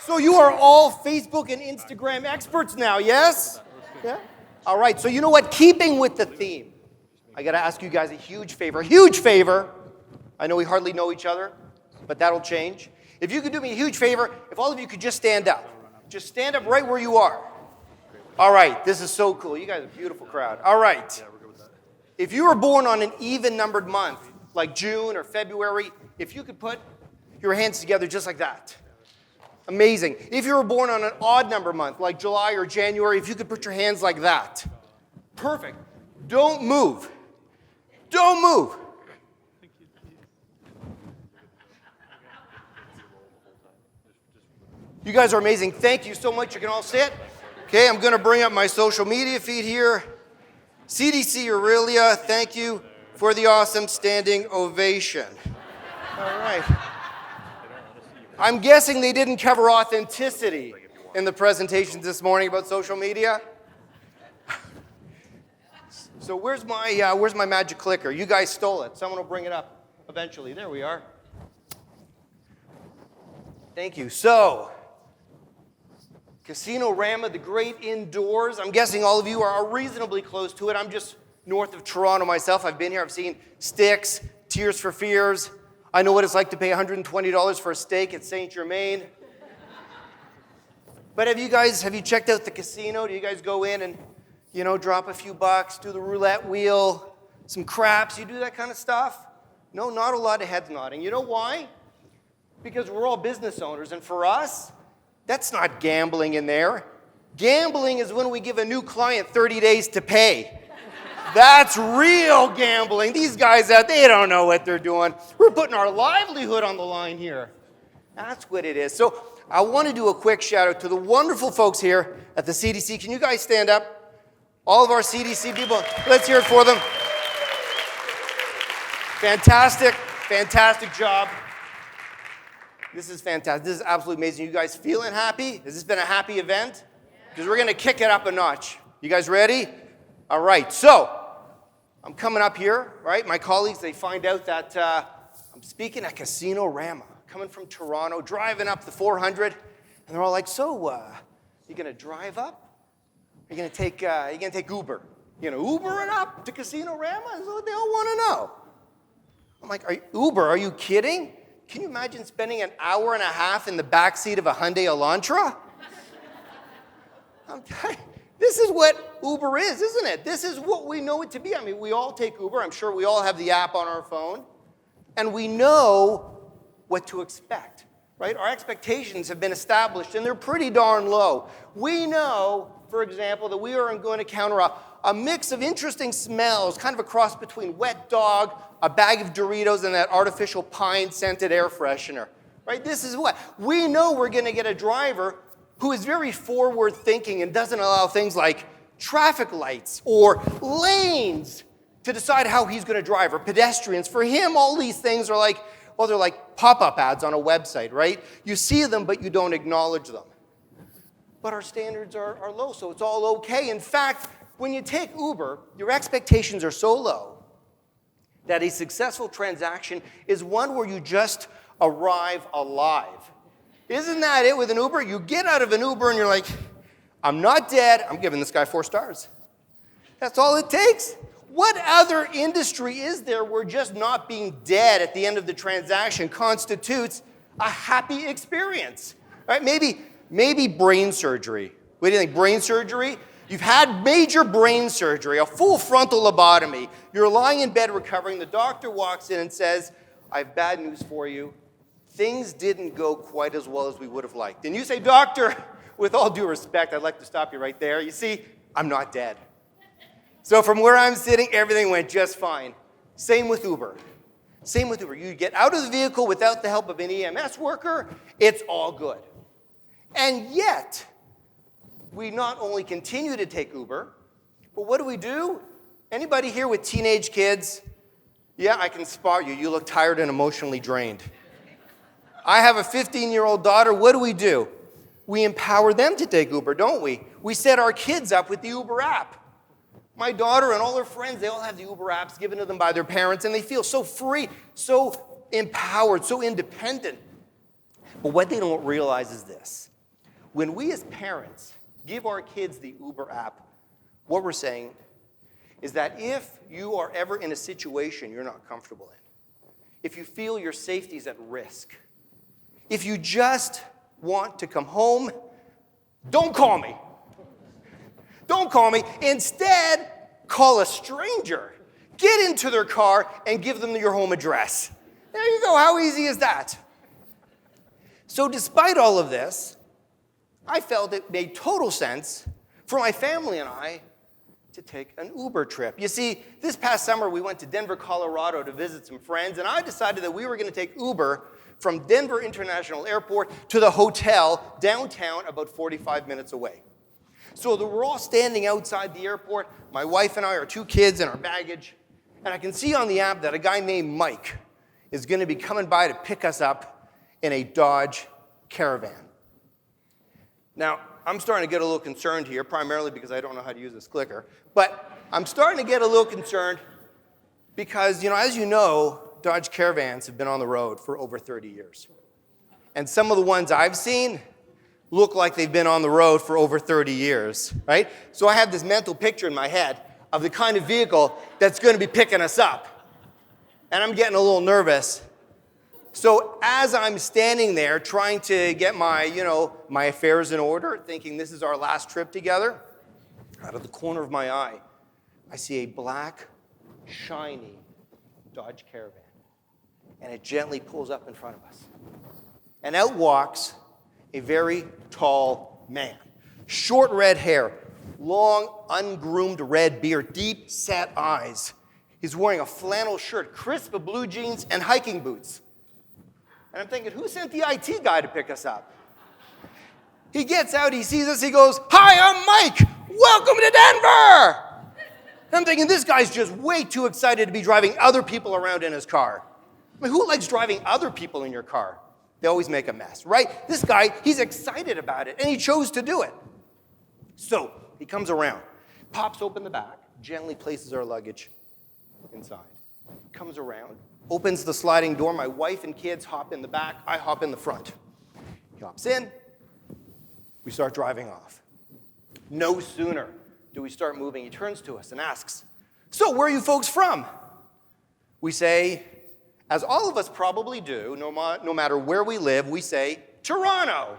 So you are all Facebook and Instagram experts now, yes? Yeah? All right, so you know what? Keeping with the theme, I got to ask you guys a huge favor. Huge favor. I know we hardly know each other, but that'll change. If you could do me a huge favor, if all of you could just stand up. Just stand up right where you are. All right, this is so cool. You guys are a beautiful crowd. All right. If you were born on an even-numbered month, like June or February, if you could put your hands together just like that. Amazing. If you were born on an odd-number month, like July or January, if you could put your hands like that. Perfect. Don't move. Don't move. You guys are amazing. Thank you so much. You can all sit. Okay, I'm going to bring up my social media feed here. CDC Orillia, thank you for the awesome standing ovation. All right. I'm guessing they didn't cover authenticity in the presentations this morning about social media. So where's my magic clicker? You guys stole it. Someone will bring it up eventually. There we are. Thank you. So, Casino-Rama, the great indoors. I'm guessing all of you are reasonably close to it. I'm just north of Toronto myself. I've been here. I've seen Sticks, Tears for Fears. I know what it's like to pay $120 for a steak at Saint Germain. But have you checked out the casino? Do you guys go in and, drop a few bucks, do the roulette wheel, some craps? You do that kind of stuff? No, not a lot of heads nodding. You know why? Because we're all business owners, and for us, that's not gambling in there. Gambling is when we give a new client 30 days to pay. That's real gambling. These guys they don't know what they're doing. We're putting our livelihood on the line here. That's what it is. So I want to do a quick shout out to the wonderful folks here at the CDC. Can you guys stand up? All of our CDC people, let's hear it for them. Fantastic job. This is fantastic. This is absolutely amazing. You guys feeling happy? Has this been a happy event? Because we're going to kick it up a notch. You guys ready? All right. So I'm coming up here, right? My colleagues, they find out that I'm speaking at Casino-Rama, coming from Toronto, driving up the 400, and they're all like, "So, you going to drive up? Are you going to take Uber? You know, Ubering up to Casino-Rama?" Is what they all want to know. I'm like, Uber? Are you kidding? Can you imagine spending an hour and a half in the backseat of a Hyundai Elantra? I'm telling you, this is what Uber is, isn't it? This is what we know it to be. I mean, we all take Uber. I'm sure we all have the app on our phone. And we know what to expect, right? Our expectations have been established, and they're pretty darn low. We know, for example, that we are going to encounter a mix of interesting smells, kind of a cross between wet dog, a bag of Doritos, and that artificial pine-scented air freshener, right? This is what. We know we're going to get a driver who is very forward-thinking and doesn't allow things like traffic lights or lanes to decide how he's going to drive, or pedestrians. For him, all these things are like, well, they're like pop-up ads on a website, right? You see them, but you don't acknowledge them. But our standards are low, so it's all okay. In fact, when you take Uber, your expectations are so low that a successful transaction is one where you just arrive alive. Isn't that it with an Uber? You get out of an Uber and you're like, I'm not dead. I'm giving this guy 4 stars. That's all it takes. What other industry is there where just not being dead at the end of the transaction constitutes a happy experience? Right? Maybe brain surgery. What do you think? Brain surgery? You've had major brain surgery, a full frontal lobotomy. You're lying in bed recovering. The doctor walks in and says, I have bad news for you. Things didn't go quite as well as we would have liked. And you say, doctor, with all due respect, I'd like to stop you right there. You see, I'm not dead. So from where I'm sitting, everything went just fine. Same with Uber. You get out of the vehicle without the help of an EMS worker, it's all good. And yet, we not only continue to take Uber, but what do? Anybody here with teenage kids? Yeah, I can spot you. You look tired and emotionally drained. I have a 15-year-old daughter. What do? We empower them to take Uber, don't we? We set our kids up with the Uber app. My daughter and all her friends, they all have the Uber apps given to them by their parents, and they feel so free, so empowered, so independent. But what they don't realize is this. when we as parents give our kids the Uber app, what we're saying is that if you are ever in a situation you're not comfortable in, if you feel your safety is at risk, if you just want to come home, don't call me. Don't call me. Instead, call a stranger. Get into their car and give them your home address. There you go. How easy is that? So despite all of this, I felt it made total sense for my family and I to take an Uber trip. You see, this past summer we went to Denver, Colorado to visit some friends, and I decided that we were going to take Uber from Denver International Airport to the hotel downtown about 45 minutes away. So we're all standing outside the airport, my wife and I, our 2 kids, and our baggage, and I can see on the app that a guy named Mike is going to be coming by to pick us up in a Dodge Caravan. Now, I'm starting to get a little concerned here, primarily because I don't know how to use this clicker, but I'm starting to get a little concerned because, as you know, Dodge Caravans have been on the road for over 30 years. And some of the ones I've seen look like they've been on the road for over 30 years, right? So I have this mental picture in my head of the kind of vehicle that's going to be picking us up. And I'm getting a little nervous. So as I'm standing there trying to get my affairs in order, thinking this is our last trip together, out of the corner of my eye, I see a black, shiny Dodge Caravan. And it gently pulls up in front of us. And out walks a very tall man. Short red hair, long, ungroomed red beard, deep set eyes. He's wearing a flannel shirt, crisp blue jeans, and hiking boots. And I'm thinking, who sent the IT guy to pick us up? He gets out, he sees us, he goes, "Hi, I'm Mike. Welcome to Denver." And I'm thinking, this guy's just way too excited to be driving other people around in his car. I mean, who likes driving other people in your car? They always make a mess, right? This guy, he's excited about it, and he chose to do it. So he comes around, pops open the back, gently places our luggage inside. Comes around, opens the sliding door. My wife and kids hop in the back. I hop in the front. He hops in. We start driving off. No sooner do we start moving, he turns to us and asks, "So where are you folks from?" We say, as all of us probably do, no matter where we live, we say, "Toronto."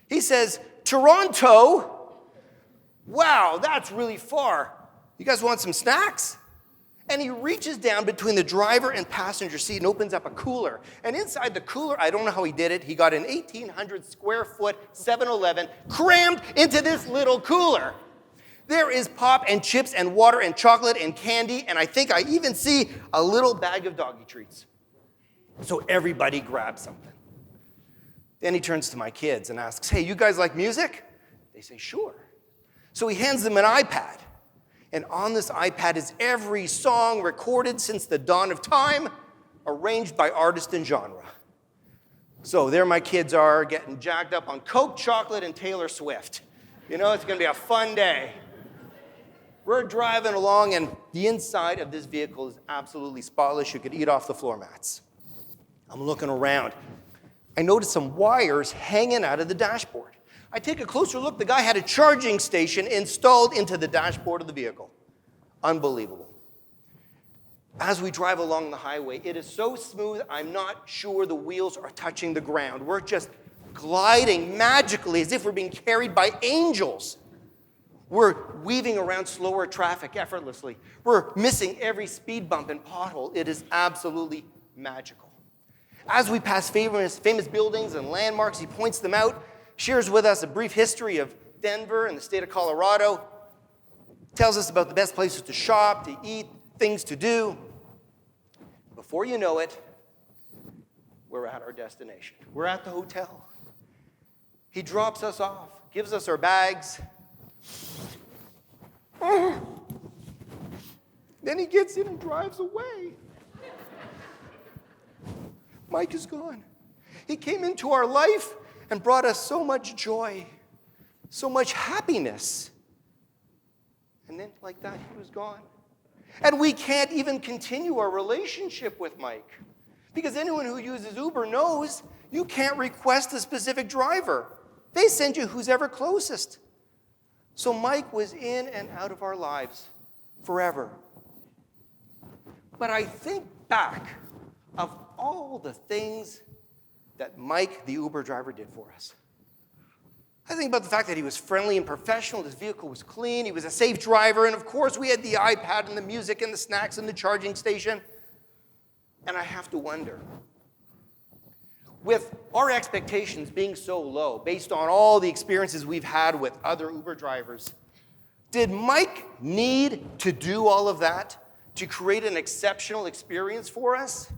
He says, "Toronto? Wow, that's really far. You guys want some snacks?" And he reaches down between the driver and passenger seat and opens up a cooler. And inside the cooler, I don't know how he did it, he got an 1,800 square foot 7-Eleven crammed into this little cooler. There is pop and chips and water and chocolate and candy, and I think I even see a little bag of doggy treats. So everybody grabs something. Then he turns to my kids and asks, "Hey, you guys like music?" They say, "Sure." So he hands them an iPad. And on this iPad is every song recorded since the dawn of time, arranged by artist and genre. So there my kids are, getting jacked up on Coke, chocolate, and Taylor Swift. It's going to be a fun day. We're driving along, and the inside of this vehicle is absolutely spotless. You could eat off the floor mats. I'm looking around. I notice some wires hanging out of the dashboard. I take a closer look. The guy had a charging station installed into the dashboard of the vehicle. Unbelievable. As we drive along the highway, it is so smooth, I'm not sure the wheels are touching the ground. We're just gliding magically as if we're being carried by angels. We're weaving around slower traffic effortlessly. We're missing every speed bump and pothole. It is absolutely magical. As we pass famous buildings and landmarks, he points them out, shares with us a brief history of Denver and the state of Colorado, tells us about the best places to shop, to eat, things to do. Before you know it, we're at our destination. We're at the hotel. He drops us off, gives us our bags. Then he gets in and drives away. Mike is gone. He came into our life and brought us so much joy, so much happiness. And then, like that, he was gone. And we can't even continue our relationship with Mike. Because anyone who uses Uber knows You can't request a specific driver. They send you who's ever closest. So Mike was in and out of our lives forever. But I think back of all the things that Mike, the Uber driver, did for us. I think about the fact that he was friendly and professional, his vehicle was clean, he was a safe driver, and of course we had the iPad and the music and the snacks and the charging station. And I have to wonder, with our expectations being so low, based on all the experiences we've had with other Uber drivers, did Mike need to do all of that to create an exceptional experience for us?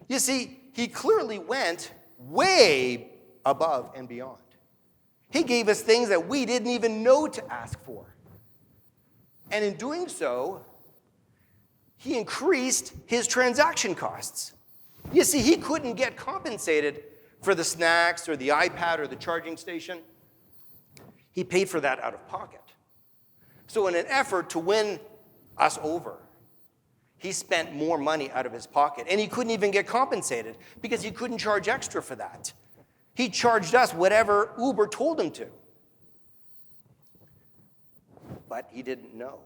You see, he clearly went way above and beyond. He gave us things that we didn't even know to ask for. And in doing so, he increased his transaction costs. You see, he couldn't get compensated for the snacks or the iPad or the charging station. He paid for that out of pocket. So in an effort to win us over, he spent more money out of his pocket. And he couldn't even get compensated because he couldn't charge extra for that. He charged us whatever Uber told him to. But he didn't know.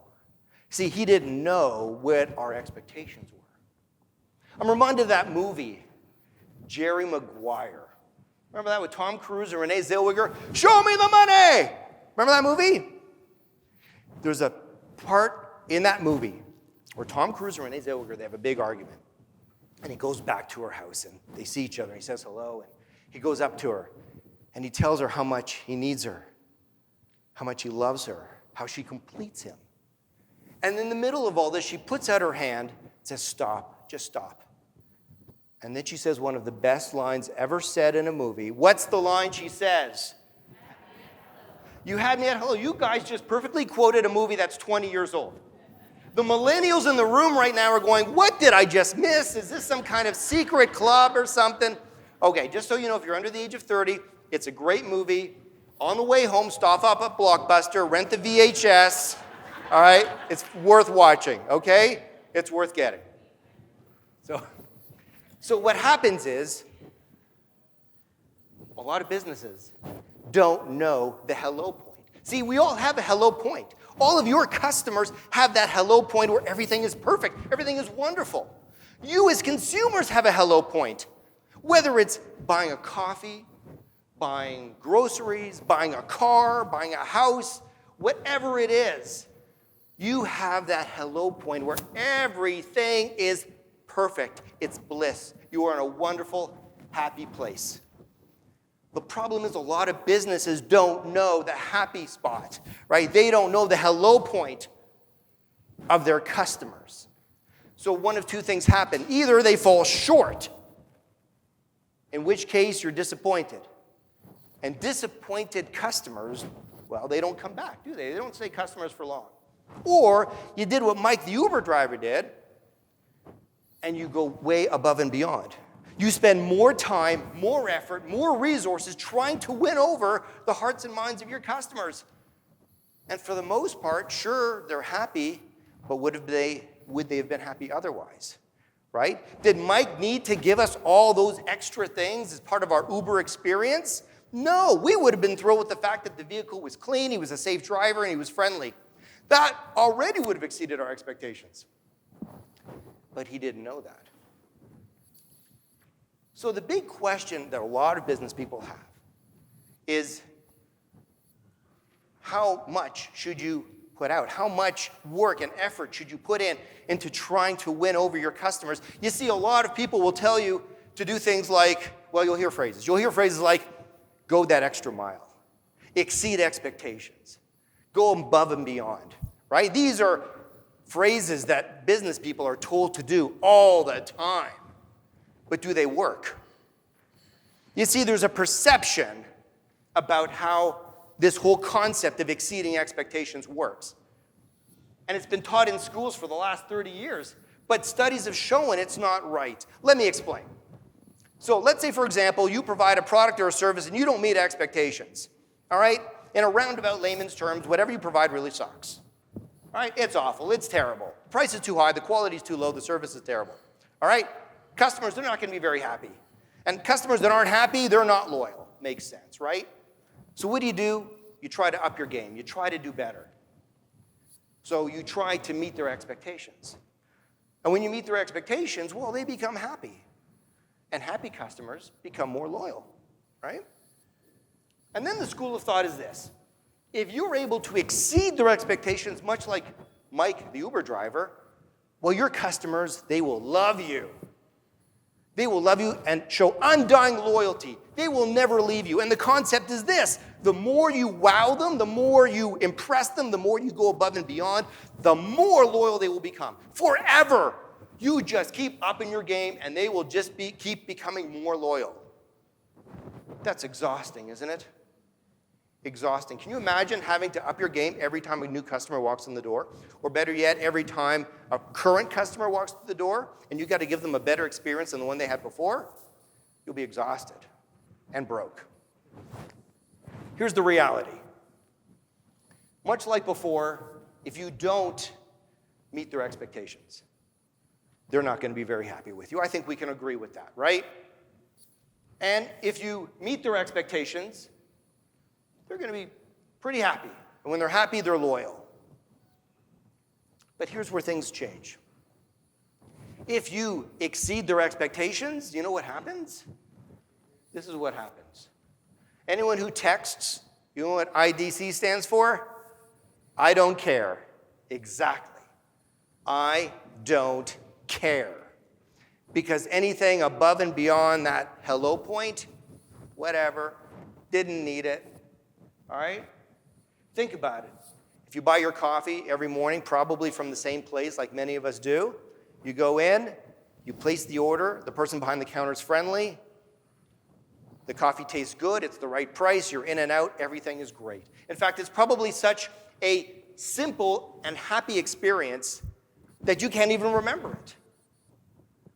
See, he didn't know what our expectations were. I'm reminded of that movie, Jerry Maguire. Remember that with Tom Cruise and Renee Zellweger? Show me the money! Remember that movie? There's a part in that movie where Tom Cruise and Renee Zellweger, they have a big argument. And he goes back to her house, and they see each other, and he says hello, and he goes up to her, and he tells her how much he needs her, how much he loves her, how she completes him. And in the middle of all this, she puts out her hand and says, stop, just stop. And then she says one of the best lines ever said in a movie. What's the line she says? You had me at hello. You guys just perfectly quoted a movie that's 20 years old. The millennials in the room right now are going, what did I just miss? Is this some kind of secret club or something? Okay, just so you know, if you're under the age of 30, it's a great movie. On the way home, stop up at Blockbuster, rent the VHS. All right? It's worth watching, okay? It's worth getting. So what happens is, a lot of businesses don't know the hello point. See, we all have a hello point. All of your customers have that hello point where everything is perfect, everything is wonderful. You as consumers have a hello point. Whether it's buying a coffee, buying groceries, buying a car, buying a house, whatever it is, you have that hello point where everything is perfect. It's bliss. You are in a wonderful, happy place. The problem is a lot of businesses don't know the happy spot, right? They don't know the hello point of their customers. So one of two things happen. Either they fall short, in which case you're disappointed. And disappointed customers, well, they don't come back, do they? They don't stay customers for long. Or you did what Mike, the Uber driver, did, and you go way above and beyond. You spend more time, more effort, more resources trying to win over the hearts and minds of your customers. And for the most part, sure, they're happy, but would they have been happy otherwise? Right? Did Mike need to give us all those extra things as part of our Uber experience? No, we would have been thrilled with the fact that the vehicle was clean, he was a safe driver, and he was friendly. That already would have exceeded our expectations. But he didn't know that. So the big question that a lot of business people have is, how much should you put out? How much work and effort should you put into trying to win over your customers? You see, a lot of people will tell you to do things like, well, you'll hear phrases. You'll hear phrases like, go that extra mile, exceed expectations, go above and beyond, right? These are phrases that business people are told to do all the time. But do they work? You see, there's a perception about how this whole concept of exceeding expectations works. And it's been taught in schools for the last 30 years, but studies have shown it's not right. Let me explain. So let's say, for example, you provide a product or a service and you don't meet expectations, all right? In a roundabout layman's terms, whatever you provide really sucks, all right? It's awful, it's terrible. The price is too high, the quality is too low, the service is terrible, all right? Customers, they're not going to be very happy. And customers that aren't happy, they're not loyal. Makes sense, right? So what do? You try to up your game. You try to do better. So you try to meet their expectations. And when you meet their expectations, well, they become happy. And happy customers become more loyal, right? And then the school of thought is this. If you're able to exceed their expectations, much like Mike, the Uber driver, well, your customers, they will love you. They will love you and show undying loyalty. They will never leave you. And the concept is this. The more you wow them, the more you impress them, the more you go above and beyond, the more loyal they will become. Forever. You just keep upping your game, and they will just keep becoming more loyal. That's exhausting, isn't it? Exhausting. Can you imagine having to up your game every time a new customer walks in the door? Or better yet, every time a current customer walks through the door, and you've got to give them a better experience than the one they had before? You'll be exhausted and broke. Here's the reality. Much like before, if you don't meet their expectations, they're not going to be very happy with you. I think we can agree with that, right? And if you meet their expectations, they're going to be pretty happy. And when they're happy, they're loyal. But here's where things change. If you exceed their expectations, you know what happens? This is what happens. Anyone who texts, you know what IDC stands for? I don't care. Exactly. I don't care. Because anything above and beyond that hello point, whatever, didn't need it. All right? Think about it. If you buy your coffee every morning, probably from the same place like many of us do, you go in, you place the order, the person behind the counter is friendly, the coffee tastes good, it's the right price, you're in and out, everything is great. In fact, it's probably such a simple and happy experience that you can't even remember it.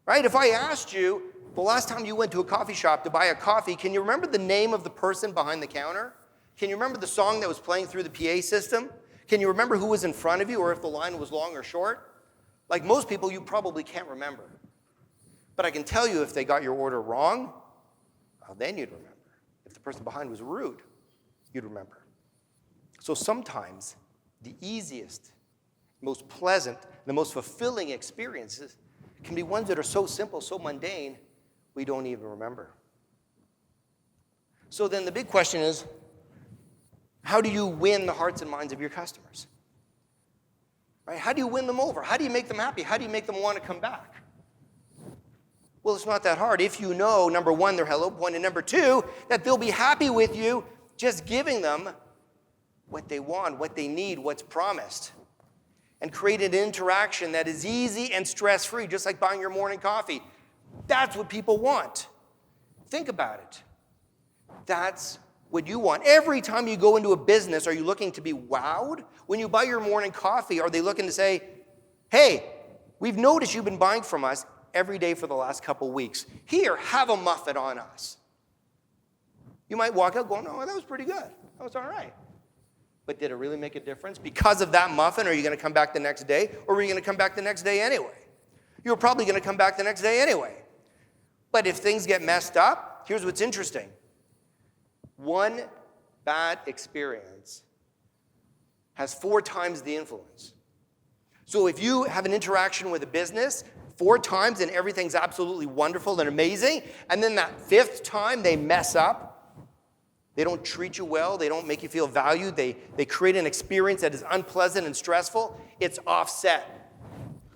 Right? If I asked you, the last time you went to a coffee shop to buy a coffee, can you remember the name of the person behind the counter? Can you remember the song that was playing through the PA system? Can you remember who was in front of you or if the line was long or short? Like most people, you probably can't remember. But I can tell you if they got your order wrong, well, then you'd remember. If the person behind was rude, you'd remember. So sometimes the easiest, most pleasant, the most fulfilling experiences can be ones that are so simple, so mundane, we don't even remember. So then the big question is, how do you win the hearts and minds of your customers? Right? How do you win them over? How do you make them happy? How do you make them want to come back? Well, it's not that hard. If you know, number one, their hello point, and number two, that they'll be happy with you just giving them what they want, what they need, what's promised. And create an interaction that is easy and stress-free, just like buying your morning coffee. That's what people want. Think about it. That's what you want. Every time you go into a business, are you looking to be wowed? When you buy your morning coffee, are they looking to say, hey, we've noticed you've been buying from us every day for the last couple weeks. Here, have a muffin on us. You might walk out going, oh, that was pretty good. That was all right. But did it really make a difference? Because of that muffin, are you going to come back the next day? Or were you going to come back the next day anyway? You're probably going to come back the next day anyway. But if things get messed up, here's what's interesting. One bad experience has 4 times the influence. So if you have an interaction with a business 4 times and everything's absolutely wonderful and amazing, and then that 5th time they mess up, they don't treat you well, they don't make you feel valued, they create an experience that is unpleasant and stressful, it's offset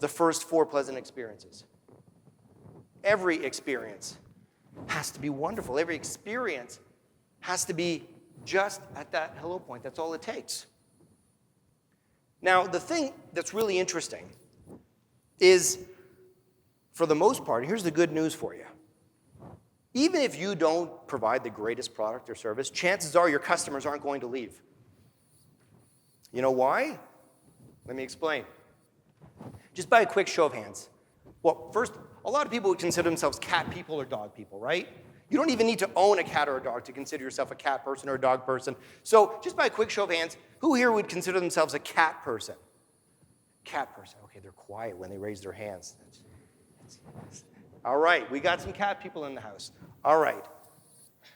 the first 4 pleasant experiences. Every experience has to be wonderful. Every experience has to be just at that hello point. That's all it takes. Now, the thing that's really interesting is, for the most part, here's the good news for you. Even if you don't provide the greatest product or service, chances are your customers aren't going to leave. You know why? Let me explain. Just by a quick show of hands. Well, first, a lot of people would consider themselves cat people or dog people, right? You don't even need to own a cat or a dog to consider yourself a cat person or a dog person. So just by a quick show of hands, who here would consider themselves a cat person? Cat person. Okay, they're quiet when they raise their hands. All right, we got some cat people in the house. All right.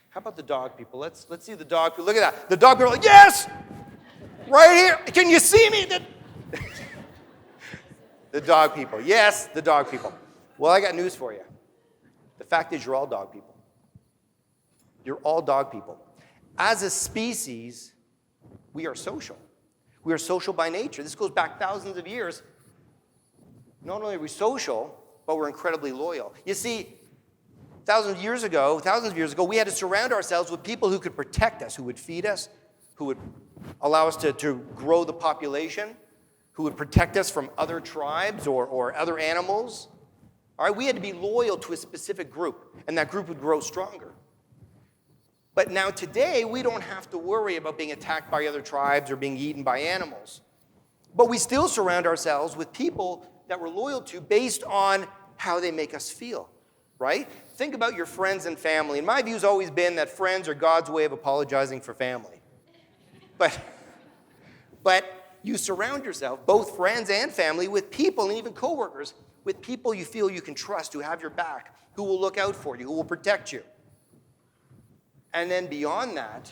How about the dog people? Let's see the dog people. Look at that. The dog people are like, yes! Right here. Can you see me? The dog people. Yes, the dog people. Well, I got news for you. The fact is you're all dog people. You're all dog people. As a species, we are social. We are social by nature. This goes back thousands of years. Not only are we social, but we're incredibly loyal. You see, thousands of years ago, we had to surround ourselves with people who could protect us, who would feed us, who would allow us to grow the population, who would protect us from other tribes or other animals. All right, we had to be loyal to a specific group, and that group would grow stronger. But now today, we don't have to worry about being attacked by other tribes or being eaten by animals. But we still surround ourselves with people that we're loyal to based on how they make us feel, right? Think about your friends and family. And my view's always been that friends are God's way of apologizing for family. But you surround yourself, both friends and family, with people and even coworkers, with people you feel you can trust, who have your back, who will look out for you, who will protect you. And then beyond that,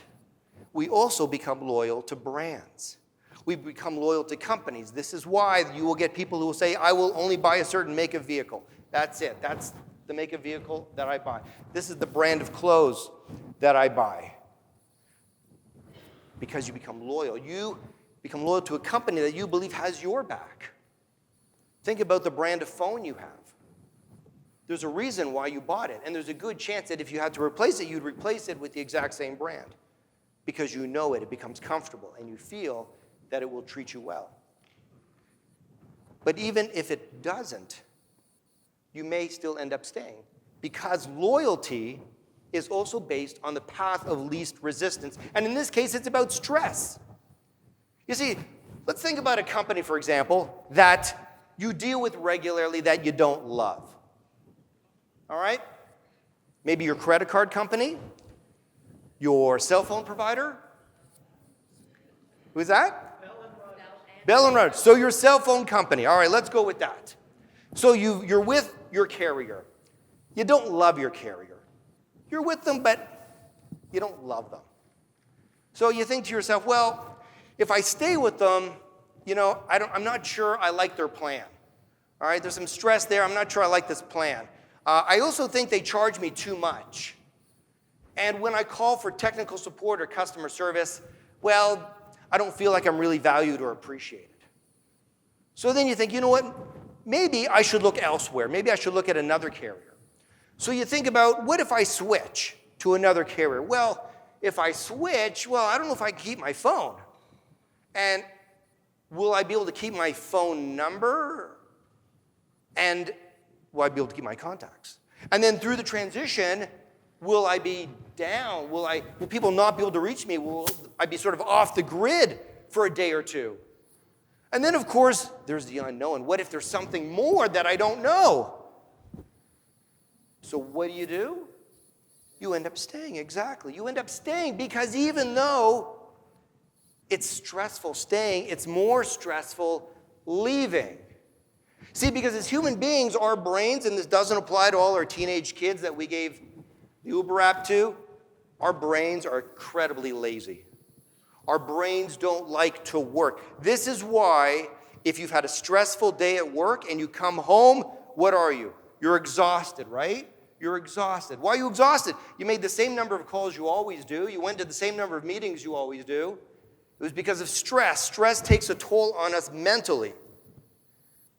we also become loyal to brands. We become loyal to companies. This is why you will get people who will say, I will only buy a certain make of vehicle. That's it. That's the make of vehicle that I buy. This is the brand of clothes that I buy. Because you become loyal. You become loyal to a company that you believe has your back. Think about the brand of phone you have. There's a reason why you bought it, and there's a good chance that if you had to replace it, you'd replace it with the exact same brand because you know it becomes comfortable, and you feel that it will treat you well. But even if it doesn't, you may still end up staying because loyalty is also based on the path of least resistance, and in this case, it's about stress. You see, let's think about a company, for example, that you deal with regularly that you don't love. All right? Maybe your credit card company, your cell phone provider. Who's that? Bell & Road. So your cell phone company. All right, let's go with that. So you're with your carrier. You don't love your carrier. You're with them, but you don't love them. So you think to yourself, well, if I stay with them, I'm not sure I like their plan. All right, there's some stress there. I'm not sure I like this plan. I also think they charge me too much. And when I call for technical support or customer service, well, I don't feel like I'm really valued or appreciated. So then you think, you know what? Maybe I should look elsewhere. Maybe I should look at another carrier. So you think about, what if I switch to another carrier? Well, if I switch, I don't know if I can keep my phone. And will I be able to keep my phone number? And will I be able to keep my contacts? And then through the transition, will I be down? Will people not be able to reach me? Will I be sort of off the grid for a day or two? And then, of course, there's the unknown. What if there's something more that I don't know? So what do? You end up staying, exactly. You end up staying because even though it's stressful staying, it's more stressful leaving. See, because as human beings, our brains, and this doesn't apply to all our teenage kids that we gave the Uber app to, our brains are incredibly lazy. Our brains don't like to work. This is why if you've had a stressful day at work and you come home, what are you? You're exhausted, right? You're exhausted. Why are you exhausted? You made the same number of calls you always do. You went to the same number of meetings you always do. It was because of stress. Stress takes a toll on us mentally.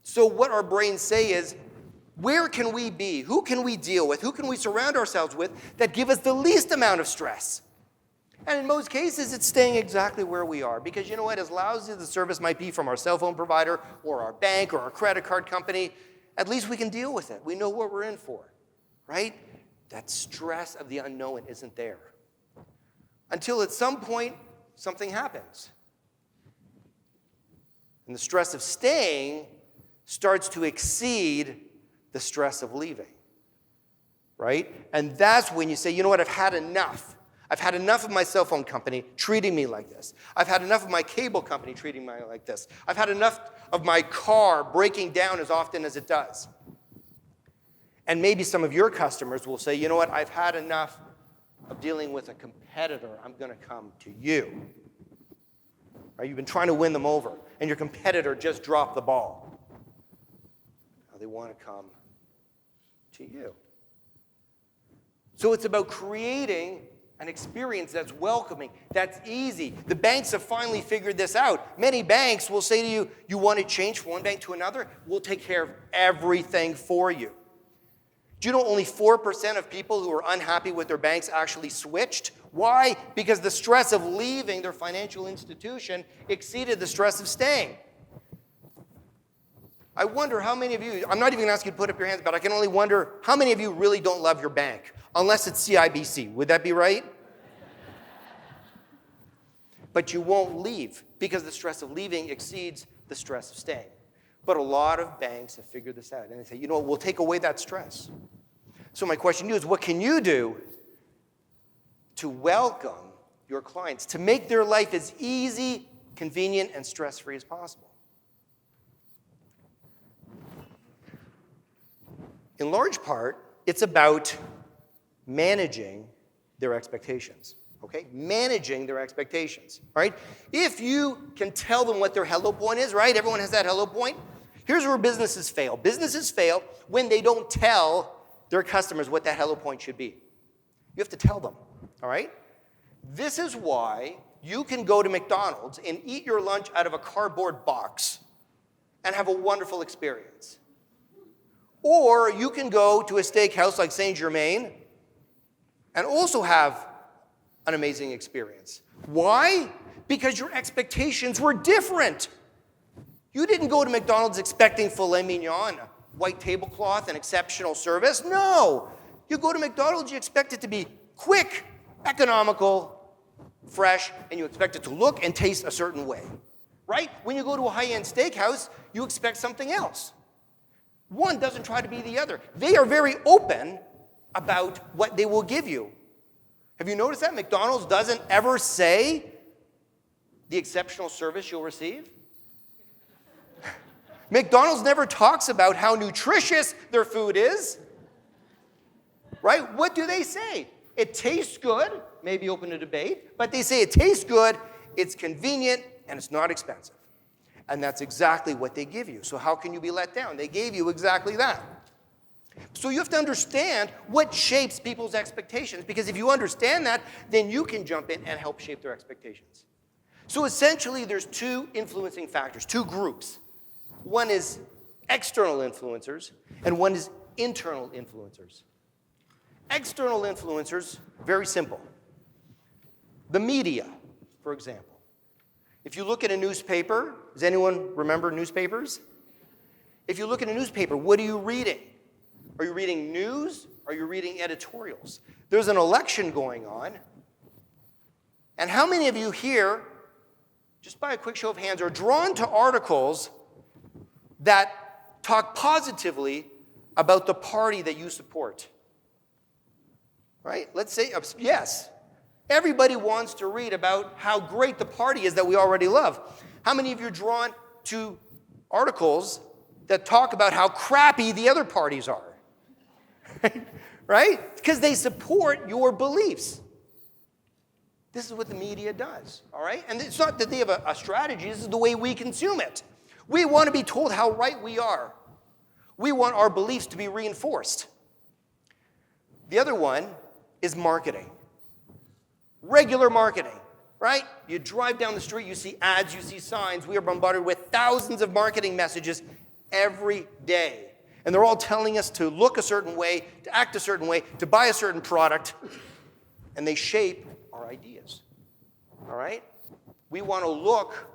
So what our brains say is, where can we be? Who can we deal with? Who can we surround ourselves with that give us the least amount of stress? And in most cases, it's staying exactly where we are. Because you know what? As lousy as the service might be from our cell phone provider or our bank or our credit card company, at least we can deal with it. We know what we're in for, right? That stress of the unknown isn't there. Until at some point, something happens. And the stress of staying starts to exceed the stress of leaving, right? And that's when you say, you know what, I've had enough. I've had enough of my cell phone company treating me like this. I've had enough of my cable company treating me like this. I've had enough of my car breaking down as often as it does. And maybe some of your customers will say, you know what, I've had enough of dealing with a competitor. I'm going to come to you. Right? You've been trying to win them over, and your competitor just dropped the ball. Now they want to come to you. So it's about creating an experience that's welcoming, that's easy. The banks have finally figured this out. Many banks will say to you, you want to change from one bank to another? We'll take care of everything for you. Do you know only 4% of people who are unhappy with their banks actually switched? Why? Because the stress of leaving their financial institution exceeded the stress of staying. I wonder how many of you, I'm not even going to ask you to put up your hands, but I can only wonder how many of you really don't love your bank, unless it's CIBC. Would that be right? But you won't leave because the stress of leaving exceeds the stress of staying. But a lot of banks have figured this out, and they say, you know what, we'll take away that stress. So my question to you is, what can you do to welcome your clients, to make their life as easy, convenient, and stress-free as possible? In large part, it's about managing their expectations. Okay? Managing their expectations. Right? If you can tell them what their hello point is, right? Everyone has that hello point. Here's where businesses fail. Businesses fail when they don't tell their customers what that hello point should be. You have to tell them. All right? This is why you can go to McDonald's and eat your lunch out of a cardboard box and have a wonderful experience. Or you can go to a steakhouse like Saint Germain and also have an amazing experience. Why? Because your expectations were different. You didn't go to McDonald's expecting filet mignon, white tablecloth, and exceptional service. No. You go to McDonald's, you expect it to be quick, economical, fresh, and you expect it to look and taste a certain way. Right? When you go to a high-end steakhouse, you expect something else. One doesn't try to be the other. They are very open about what they will give you. Have you noticed that? McDonald's doesn't ever say the exceptional service you'll receive. McDonald's never talks about how nutritious their food is. Right? What do they say? It tastes good, maybe open to debate, but they say it tastes good, it's convenient, and it's not expensive. And that's exactly what they give you. So how can you be let down? They gave you exactly that. So you have to understand what shapes people's expectations, because if you understand that, then you can jump in and help shape their expectations. So essentially, there's two influencing factors, two groups. One is external influencers, and one is internal influencers. External influencers, very simple. The media, for example. If you look at a newspaper, does anyone remember newspapers? If you look at a newspaper, what are you reading? Are you reading news? Are you reading editorials? There's an election going on. And how many of you here, just by a quick show of hands, are drawn to articles that talk positively about the party that you support? Right? Let's say, yes. Everybody wants to read about how great the party is that we already love. How many of you are drawn to articles that talk about how crappy the other parties are? Right? Because they support your beliefs. This is what the media does, all right? And it's not that they have a strategy. This is the way we consume it. We want to be told how right we are. We want our beliefs to be reinforced. The other one is marketing. Regular marketing, right? You drive down the street, you see ads, you see signs. We are bombarded with thousands of marketing messages every day. And they're all telling us to look a certain way, to act a certain way, to buy a certain product. And they shape our ideas, all right? We want to look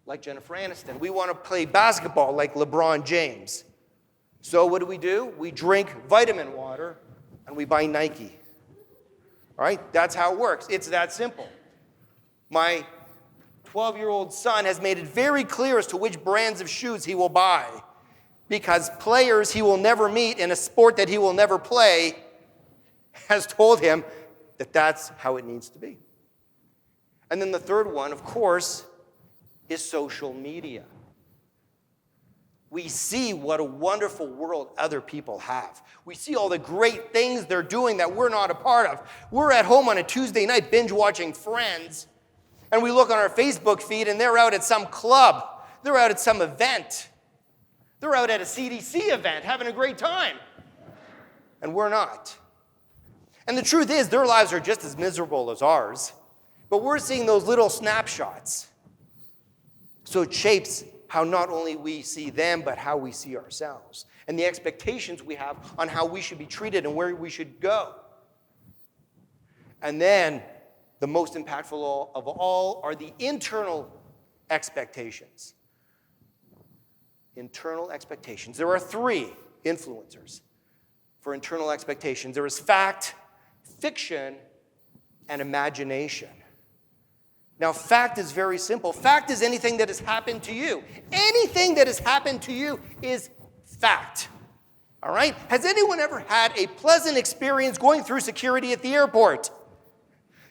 like Jennifer Aniston. We want to play basketball like LeBron James. So what do? We drink vitamin water and we buy Nike. All right? That's how it works. It's that simple. My 12-year-old son has made it very clear as to which brands of shoes he will buy, because players he will never meet in a sport that he will never play has told him that that's how it needs to be. And then the third one, of course, is social media. we see what a wonderful world other people have. We see all the great things they're doing that we're not a part of. We're at home on a Tuesday night binge watching Friends, and we look on our Facebook feed and they're out at some club. They're out at some event. They're out at a CDC event having a great time. And we're not. And the truth is, their lives are just as miserable as ours. But we're seeing those little snapshots. So it shapes how not only we see them, but how we see ourselves. And the expectations we have on how we should be treated and where we should go. And then, the most impactful of all are the internal expectations. Internal expectations. There are 3 influencers for internal expectations. There is fact, fiction, and imagination. Now, fact is very simple. Fact is anything that has happened to you. Anything that has happened to you is fact. All right? Has anyone ever had a pleasant experience going through security at the airport?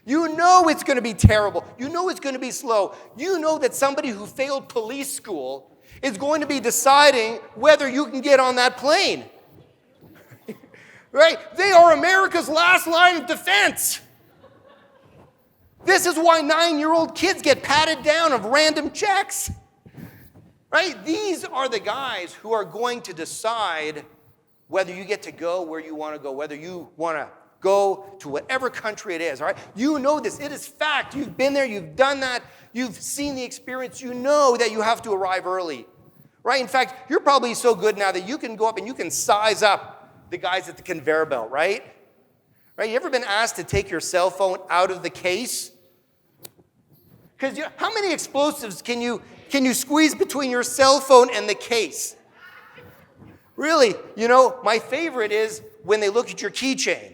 You know it's going to be terrible. You know it's going to be slow. You know that somebody who failed police school is going to be deciding whether you can get on that plane. Right? They are America's last line of defense. This is why 9-year-old kids get patted down of random checks. Right? These are the guys who are going to decide whether you get to go where you want to go, whether you want to go to whatever country it is. All right? You know this. It is fact. You've been there. You've done that. You've seen the experience. You know that you have to arrive early. Right? In fact, you're probably so good now that you can go up and you can size up the guys at the conveyor belt, right? Right? You ever been asked to take your cell phone out of the case? Because how many explosives can you squeeze between your cell phone and the case? Really, my favorite is when they look at your keychain.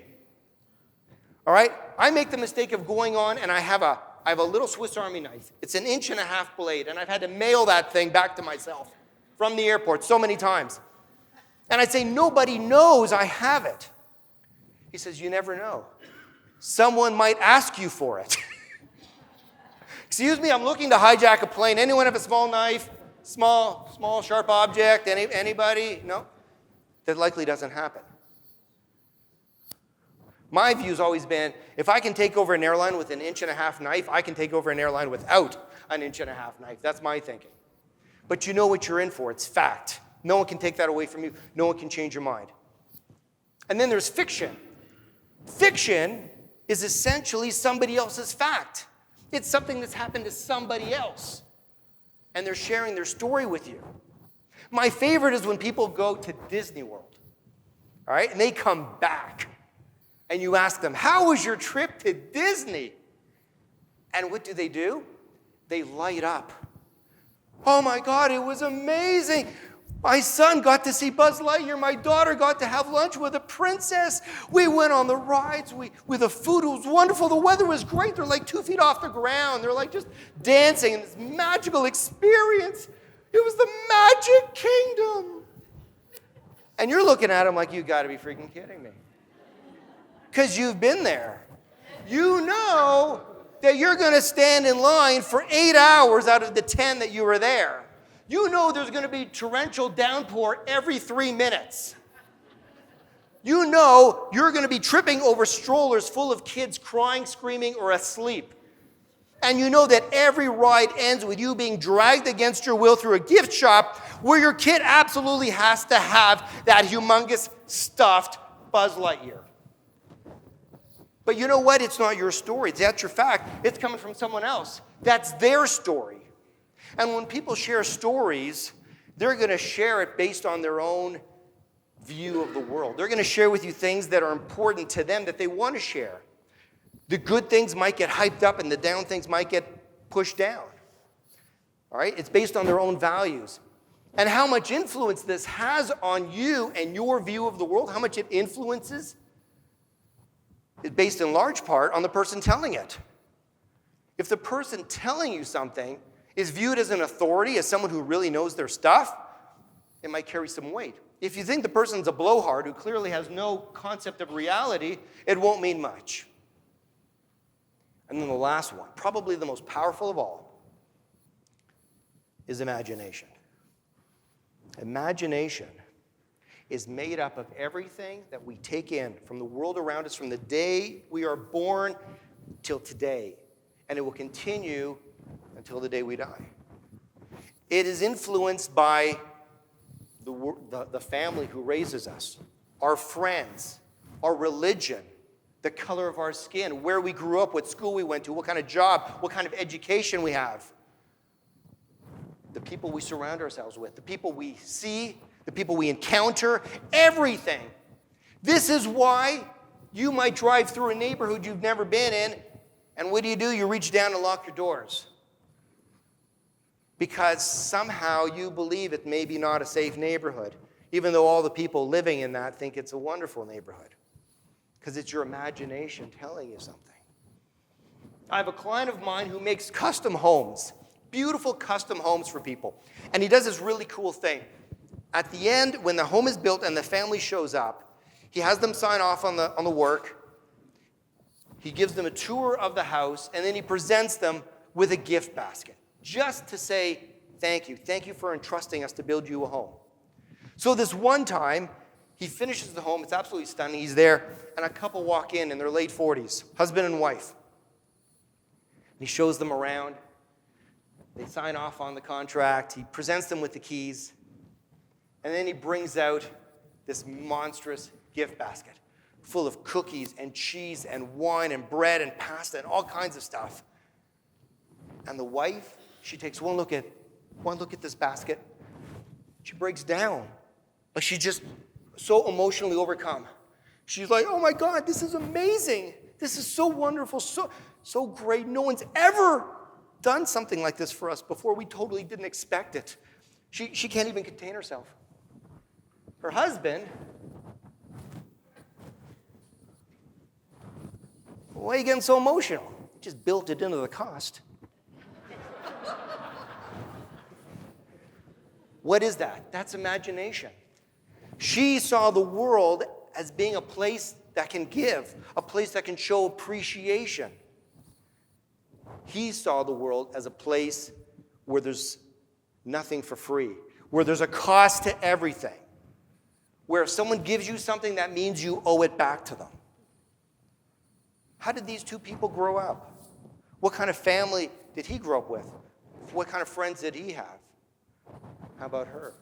All right? I make the mistake of going on and I have a little Swiss Army knife. It's an 1.5 inch blade, and I've had to mail that thing back to myself from the airport so many times. And I say, nobody knows I have it. He says, you never know. Someone might ask you for it. Excuse me, I'm looking to hijack a plane. Anyone have a small knife? Small, sharp object? Anybody? No? That likely doesn't happen. My view's always been, if I can take over an airline with an 1.5 inch knife, I can take over an airline without an 1.5 inch knife. That's my thinking. But you know what you're in for. It's fact. No one can take that away from you. No one can change your mind. And then there's fiction. Fiction is essentially somebody else's fact. It's something that's happened to somebody else. And they're sharing their story with you. My favorite is when people go to Disney World. All right? And they come back. And you ask them, how was your trip to Disney? And what do? They light up. Oh my God, it was amazing. My son got to see Buzz Lightyear. My daughter got to have lunch with a princess. We went on the rides. With the food, it was wonderful. The weather was great. They're like 2 feet off the ground. They're like just dancing in this magical experience. It was the Magic Kingdom. And you're looking at them like, you got to be freaking kidding me. Because you've been there. You know that you're going to stand in line for 8 hours out of the 10 that you were there. You know there's going to be torrential downpour every 3 minutes. You know you're going to be tripping over strollers full of kids crying, screaming, or asleep. And you know that every ride ends with you being dragged against your will through a gift shop where your kid absolutely has to have that humongous stuffed Buzz Lightyear. But you know what? It's not your story. That's your fact. It's coming from someone else. That's their story. And when people share stories, they're going to share it based on their own view of the world. They're going to share with you things that are important to them that they want to share. The good things might get hyped up and the down things might get pushed down. All right? It's based on their own values. And how much influence this has on you and your view of the world, how much it influences, is based in large part on the person telling it. If the person telling you something is viewed as an authority, as someone who really knows their stuff, it might carry some weight. If you think the person's a blowhard who clearly has no concept of reality, it won't mean much. And then the last one, probably the most powerful of all, is imagination. Imagination is made up of everything that we take in from the world around us from the day we are born till today. And it will continue until the day we die. It is influenced by the family who raises us, our friends, our religion, the color of our skin, where we grew up, what school we went to, what kind of job, what kind of education we have, the people we surround ourselves with, the people we see, the people we encounter, everything. This is why you might drive through a neighborhood you've never been in, and what do? You reach down and lock your doors. Because somehow you believe it may be not a safe neighborhood, even though all the people living in that think it's a wonderful neighborhood. Because it's your imagination telling you something. I have a client of mine who makes custom homes, beautiful custom homes for people. And he does this really cool thing. At the end, when the home is built and the family shows up, he has them sign off on the work. He gives them a tour of the house, and then he presents them with a gift basket. Just to say, thank you. Thank you for entrusting us to build you a home. So this one time, he finishes the home. It's absolutely stunning. He's there, and a couple walk in their late 40s, husband and wife. And he shows them around. They sign off on the contract. He presents them with the keys. And then he brings out this monstrous gift basket full of cookies and cheese and wine and bread and pasta and all kinds of stuff. And the wife, she takes one look at this basket. She breaks down. Like she's just so emotionally overcome. She's like, oh my God, this is amazing. This is so wonderful, so great. No one's ever done something like this for us before. We totally didn't expect it. She can't even contain herself. Her husband, why are you getting so emotional? Just built it into the cost. What is that? That's imagination. She saw the world as being a place that can give, a place that can show appreciation. He saw the world as a place where there's nothing for free, where there's a cost to everything, where if someone gives you something, that means you owe it back to them. How did these two people grow up? What kind of family did he grow up with? What kind of friends did he have? How about her?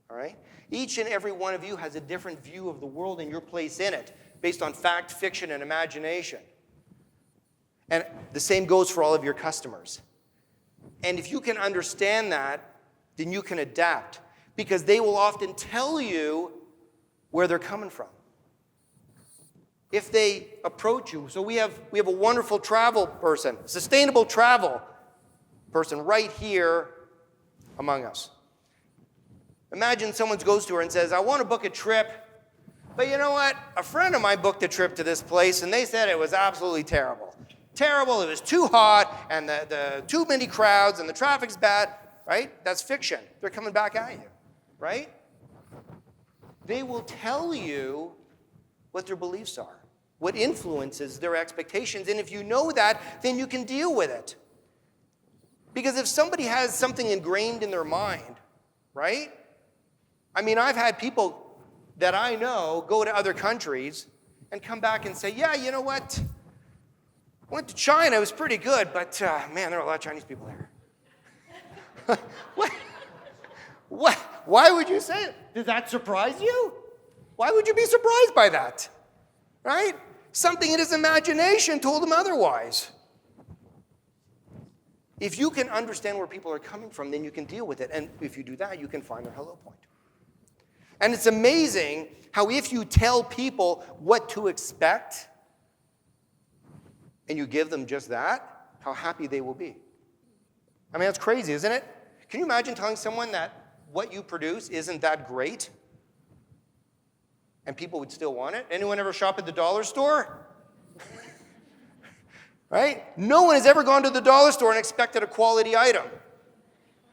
All right? Each and every one of you has a different view of the world and your place in it, based on fact, fiction, and imagination. And the same goes for all of your customers. And if you can understand that, then you can adapt, because they will often tell you where they're coming from. If they approach you, so we have a wonderful travel person, sustainable travel person right here among us. Imagine someone goes to her and says, I want to book a trip, but you know what? A friend of mine booked a trip to this place, and they said it was absolutely terrible. Terrible, it was too hot, and the too many crowds, and the traffic's bad, right? That's fiction. They're coming back at you, right? They will tell you what their beliefs are, what influences their expectations, and if you know that, then you can deal with it. Because if somebody has something ingrained in their mind, right? I mean, I've had people that I know go to other countries and come back and say, yeah, you know what? I went to China, it was pretty good, but man, there are a lot of Chinese people there. What? Why would you say it? Does that surprise you? Why would you be surprised by that? Right? Something in his imagination told him otherwise. If you can understand where people are coming from, then you can deal with it. And if you do that, you can find their hello point. And it's amazing how if you tell people what to expect, and you give them just that, how happy they will be. I mean, that's crazy, isn't it? Can you imagine telling someone that what you produce isn't that great? And people would still want it? Anyone ever shop at the dollar store? Right? No one has ever gone to the dollar store and expected a quality item.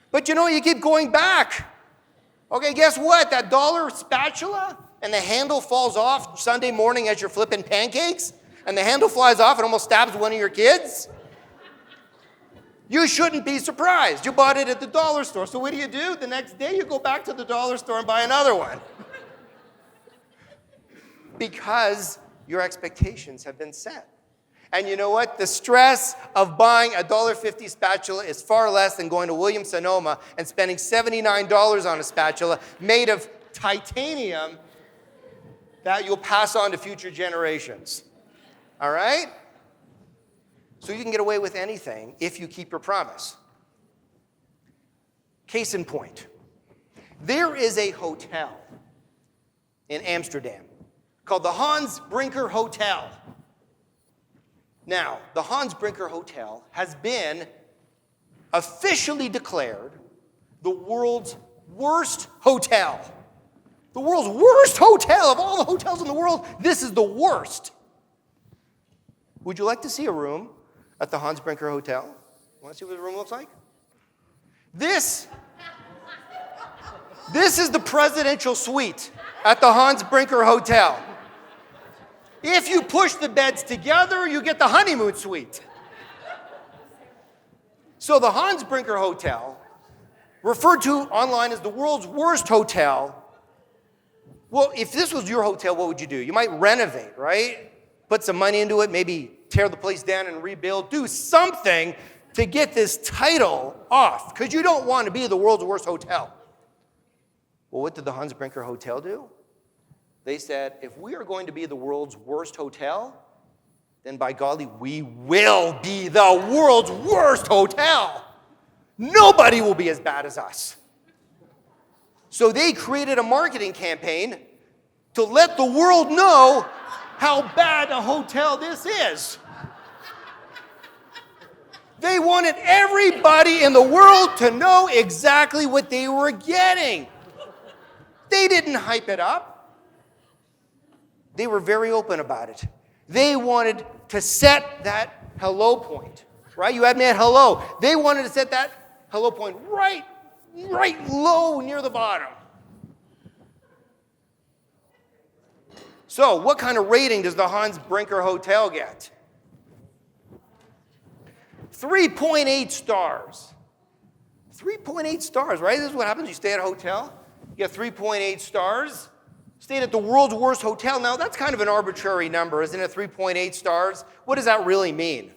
But you know, you keep going back. Okay, guess what? That dollar spatula and the handle falls off Sunday morning as you're flipping pancakes, and the handle flies off and almost stabs one of your kids. You shouldn't be surprised. You bought it at the dollar store. So what do? The next day you go back to the dollar store and buy another one. Because your expectations have been set. And you know what? The stress of buying a $1.50 spatula is far less than going to Williams-Sonoma and spending $79 on a spatula made of titanium that you'll pass on to future generations. All right? So you can get away with anything if you keep your promise. Case in point, there is a hotel in Amsterdam called the Hans Brinker Hotel. Now, the Hans Brinker Hotel has been officially declared the world's worst hotel. The world's worst hotel of all the hotels in the world. This is the worst. Would you like to see a room at the Hans Brinker Hotel? Want to see what the room looks like? This is the presidential suite at the Hans Brinker Hotel. If you push the beds together, you get the honeymoon suite. So the Hans Brinker Hotel, referred to online as the world's worst hotel. Well, if this was your hotel, what would you do? You might renovate, right? Put some money into it, maybe tear the place down and rebuild. Do something to get this title off, because you don't want to be the world's worst hotel. Well, what did the Hans Brinker Hotel do? They said, if we are going to be the world's worst hotel, then by golly, we will be the world's worst hotel. Nobody will be as bad as us. So they created a marketing campaign to let the world know how bad a hotel this is. They wanted everybody in the world to know exactly what they were getting. They didn't hype it up. They were very open about it. They wanted to set that hello point, right? You had me at hello. They wanted to set that hello point right low near the bottom. So, what kind of rating does the Hans Brinker Hotel get? 3.8 stars. 3.8 stars, right? This is what happens. You stay at a hotel, you get 3.8 stars. Stayed at the world's worst hotel. Now, that's kind of an arbitrary number, isn't it? 3.8 stars. What does that really mean?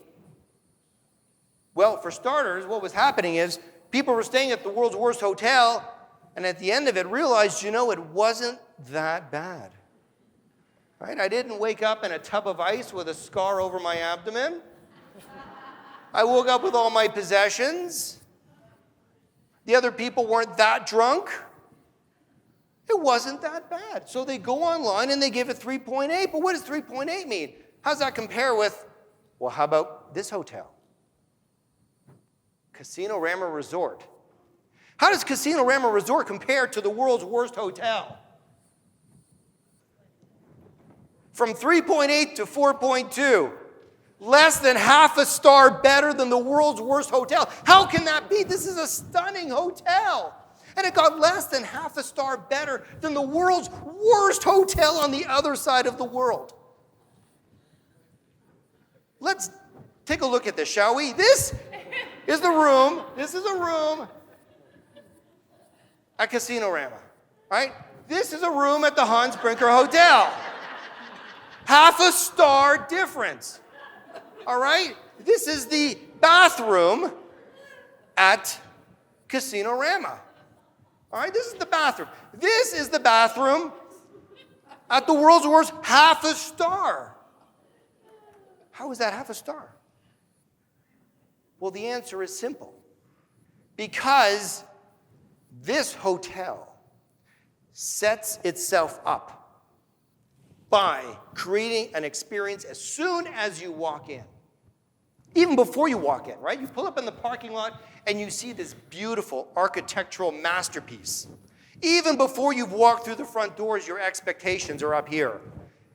Well, for starters, what was happening is people were staying at the world's worst hotel, and at the end of it realized, it wasn't that bad. Right? I didn't wake up in a tub of ice with a scar over my abdomen. I woke up with all my possessions. The other people weren't that drunk. It wasn't that bad. So they go online and they give it 3.8. But what does 3.8 mean? How does that compare with, well, how about this hotel? Casino Rama Resort. How does Casino Rama Resort compare to the world's worst hotel? From 3.8 to 4.2. Less than half a star better than the world's worst hotel. How can that be? This is a stunning hotel. And it got less than half a star better than the world's worst hotel on the other side of the world. Let's take a look at this, shall we? This is the room. This is a room at Casino Rama, right? This is a room at the Hans Brinker Hotel. Half a star difference. All right? This is the bathroom at Casino Rama. All right? This is the bathroom. This is the bathroom at the world's worst, half a star. How is that half a star? Well, the answer is simple. Because this hotel sets itself up by creating an experience as soon as you walk in. Even before you walk in, right? You pull up in the parking lot and you see this beautiful architectural masterpiece. Even before you've walked through the front doors, your expectations are up here.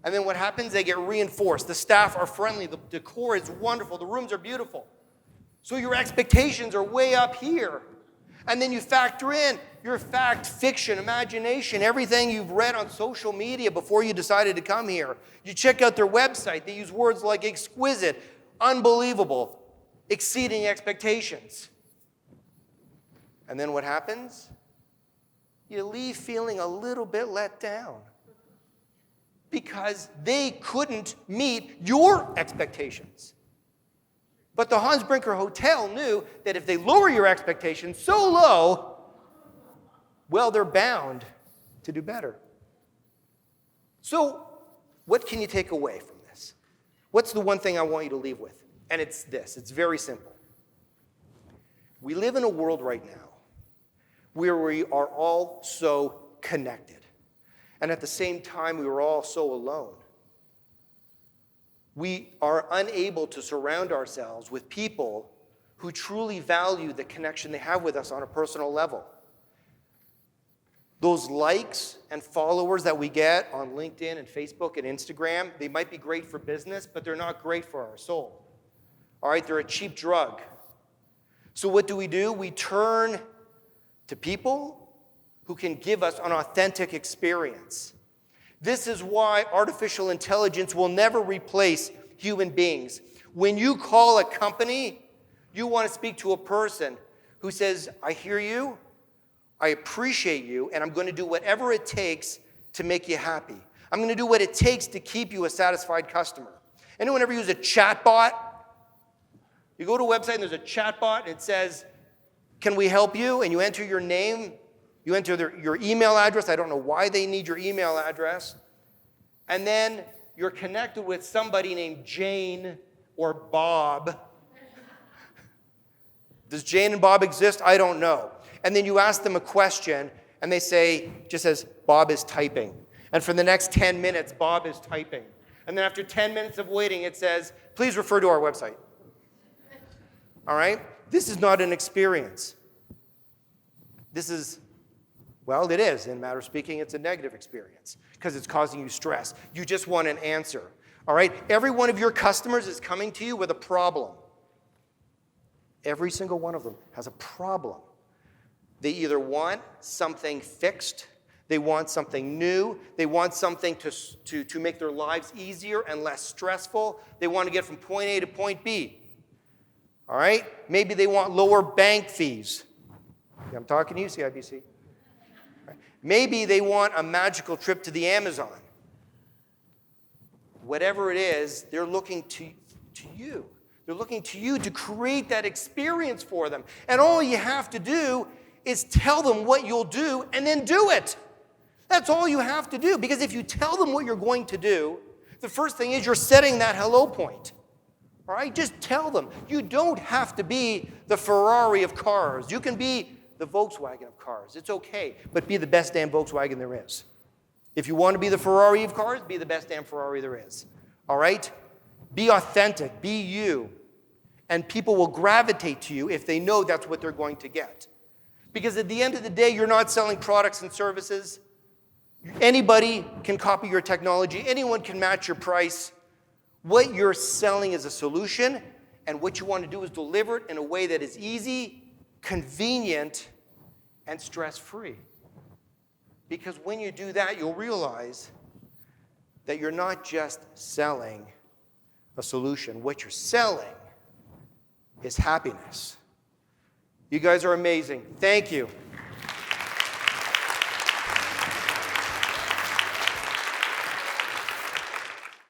And then what happens? They get reinforced. The staff are friendly. The decor is wonderful. The rooms are beautiful. So your expectations are way up here. And then you factor in your fact, fiction, imagination, everything you've read on social media before you decided to come here. You check out their website. They use words like exquisite, unbelievable, exceeding expectations. And then what happens? You leave feeling a little bit let down because they couldn't meet your expectations. But the Hans Brinker Hotel knew that if they lower your expectations so low, well, they're bound to do better. So, what can you take away from this? What's the one thing I want you to leave with? And it's this. It's very simple. We live in a world right now where we are all so connected. And at the same time, we are all so alone. We are unable to surround ourselves with people who truly value the connection they have with us on a personal level. Those likes and followers that we get on LinkedIn and Facebook and Instagram, they might be great for business, but they're not great for our soul. All right, they're a cheap drug. So what do? We turn to people who can give us an authentic experience. This is why artificial intelligence will never replace human beings. When you call a company, you want to speak to a person who says, I hear you, I appreciate you, and I'm going to do whatever it takes to make you happy. I'm going to do what it takes to keep you a satisfied customer. Anyone ever use a chatbot? You go to a website and there's a chatbot and it says, can we help you? And you enter your name, you enter your email address. I don't know why they need your email address. And then you're connected with somebody named Jane or Bob. Does Jane and Bob exist? I don't know. And then you ask them a question, and they say, just says, Bob is typing. And for the next 10 minutes, Bob is typing. And then after 10 minutes of waiting, it says, please refer to our website. All right? This is not an experience. This is, well, it is. In a matter of speaking, it's a negative experience because it's causing you stress. You just want an answer. All right? Every one of your customers is coming to you with a problem. Every single one of them has a problem. They either want something fixed, they want something new, they want something to make their lives easier and less stressful. They want to get from point A to point B. All right? Maybe they want lower bank fees. I'm talking to you, CIBC. Right. Maybe they want a magical trip to the Amazon. Whatever it is, they're looking to you. They're looking to you to create that experience for them. And all you have to do is tell them what you'll do and then do it. That's all you have to do. Because if you tell them what you're going to do, the first thing is you're setting that hello point. All right? Just tell them. You don't have to be the Ferrari of cars. You can be the Volkswagen of cars. It's okay. But be the best damn Volkswagen there is. If you want to be the Ferrari of cars, be the best damn Ferrari there is. All right? Be authentic. Be you. And people will gravitate to you if they know that's what they're going to get. Because at the end of the day, you're not selling products and services. Anybody can copy your technology. Anyone can match your price. What you're selling is a solution, and what you want to do is deliver it in a way that is easy, convenient, and stress-free. Because when you do that, you'll realize that you're not just selling a solution. What you're selling is happiness. You guys are amazing. Thank you.